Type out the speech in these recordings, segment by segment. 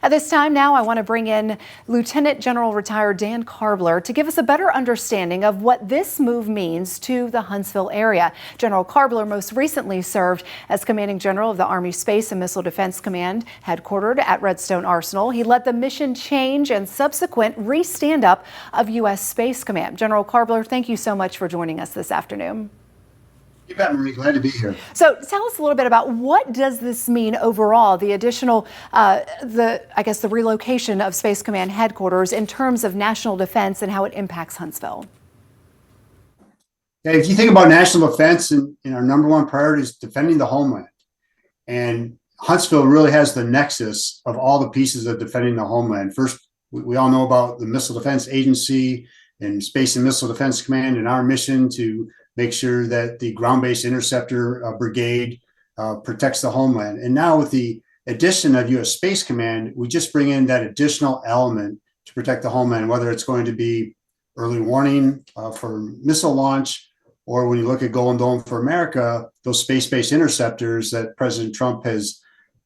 At this time now, I want to bring in Lieutenant General retired Dan Karbler to give us a better understanding of what this move means to the Huntsville area. General Karbler most recently served as Commanding General of the Army Space and Missile Defense Command, headquartered at Redstone Arsenal. He led the mission change and subsequent re-stand up of U.S. Space Command. General Karbler, thank you so much for joining us this afternoon. You bet, Marie. Glad to be here. So tell us a little bit about what does this mean overall, the additional, the relocation of Space Command headquarters in terms of national defense and how it impacts Huntsville? Yeah, if you think about national defense, and our number one priority is defending the homeland. And Huntsville really has the nexus of all the pieces of defending the homeland. First, we all know about the Missile Defense Agency and Space and Missile Defense Command and our mission to make sure that the ground-based interceptor brigade protects the homeland. And now with the addition of U.S. Space Command, we just bring in that additional element to protect the homeland, whether it's going to be early warning for missile launch, or when you look at Golden Dome for America, those space-based interceptors that President Trump has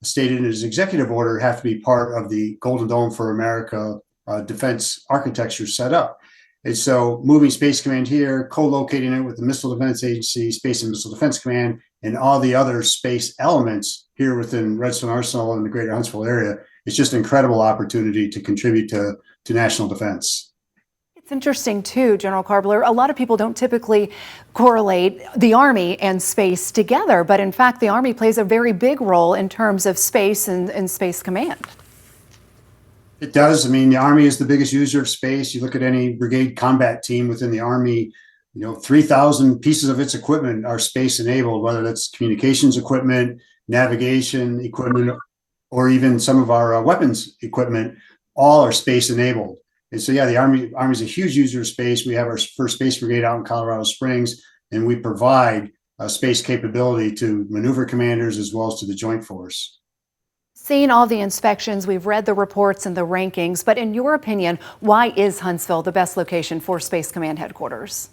stated in his executive order have to be part of the Golden Dome for America defense architecture set up. And so moving Space Command here, co-locating it with the Missile Defense Agency, Space and Missile Defense Command, and all the other space elements here within Redstone Arsenal and the greater Huntsville area, it's just an incredible opportunity to contribute to national defense. It's interesting too, General Karbler, a lot of people don't typically correlate the Army and space together, but in fact the Army plays a very big role in terms of space and Space Command. It does. I mean, the Army is the biggest user of space. You look at any brigade combat team within the Army, 3,000 pieces of its equipment are space enabled, whether that's communications equipment, navigation equipment, or even some of our weapons equipment, all are space enabled. And so, yeah, the Army is a huge user of space. We have our first space brigade out in Colorado Springs, and we provide space capability to maneuver commanders as well as to the Joint Force. Seen all the inspections, we've read the reports and the rankings, but in your opinion, why is Huntsville the best location for Space Command headquarters?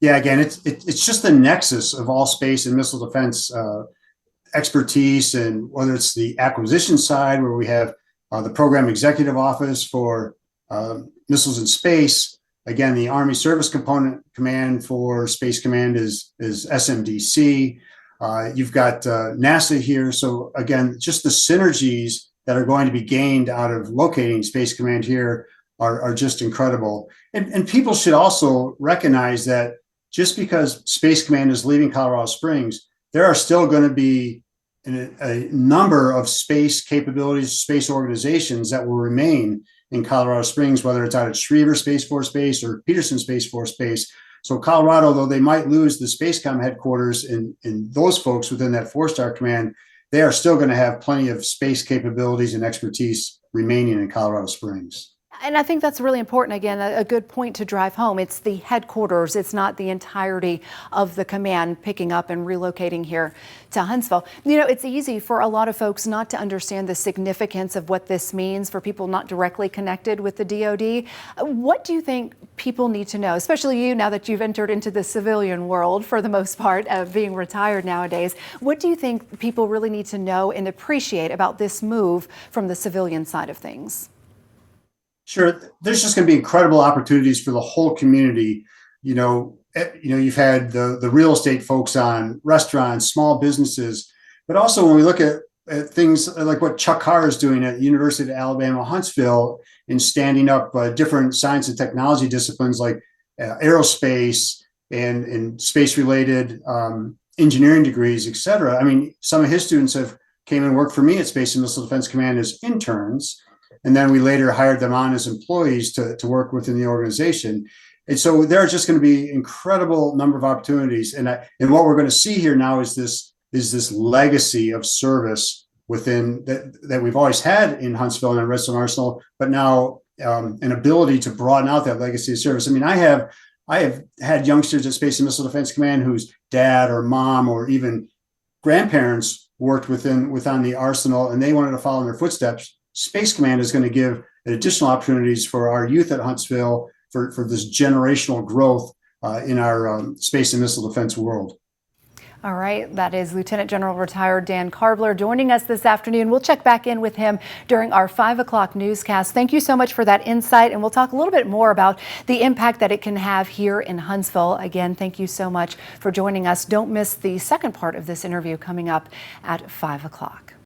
Yeah, again, it's just the nexus of all space and missile defense expertise, and whether it's the acquisition side where we have the Program Executive Office for Missiles in Space. Again, the Army Service Component Command for Space Command is SMDC. You've got NASA here. So again, just the synergies that are going to be gained out of locating Space Command here are just incredible. And people should also recognize that just because Space Command is leaving Colorado Springs, there are still going to be a number of space capabilities, space organizations that will remain in Colorado Springs, whether it's out at Schriever Space Force Base or Peterson Space Force Base. So Colorado, though they might lose the SpaceCom headquarters and those folks within that four-star command, they are still going to have plenty of space capabilities and expertise remaining in Colorado Springs. And I think that's really important. Again, a good point to drive home. It's the headquarters. It's not the entirety of the command picking up and relocating here to Huntsville. It's easy for a lot of folks not to understand the significance of what this means for people not directly connected with the DoD. What do you think people need to know, especially you now that you've entered into the civilian world for the most part, being retired nowadays? What do you think people really need to know and appreciate about this move from the civilian side of things? Sure. There's just going to be incredible opportunities for the whole community. You've had the real estate folks on, restaurants, small businesses, but also when we look at things like what Chuck Carr is doing at the University of Alabama, Huntsville, in standing up different science and technology disciplines like aerospace and space-related engineering degrees, et cetera. I mean, some of his students have came and worked for me at Space and Missile Defense Command as interns. And then we later hired them on as employees to work within the organization. And so there are just going to be incredible number of opportunities. And what we're going to see here now is this legacy of service within that we've always had in Huntsville and Redstone Arsenal, but now an ability to broaden out that legacy of service. I mean, I have had youngsters at Space and Missile Defense Command whose dad or mom or even grandparents worked within the Arsenal, and they wanted to follow in their footsteps. Space Command is going to give additional opportunities for our youth at Huntsville for this generational growth in our space and missile defense world. All right, that is Lieutenant General retired Dan Karbler joining us this afternoon. We'll check back in with him during our 5 o'clock newscast. Thank you so much for that insight, and we'll talk a little bit more about the impact that it can have here in Huntsville. Again, thank you so much for joining us. Don't miss the second part of this interview coming up at 5 o'clock.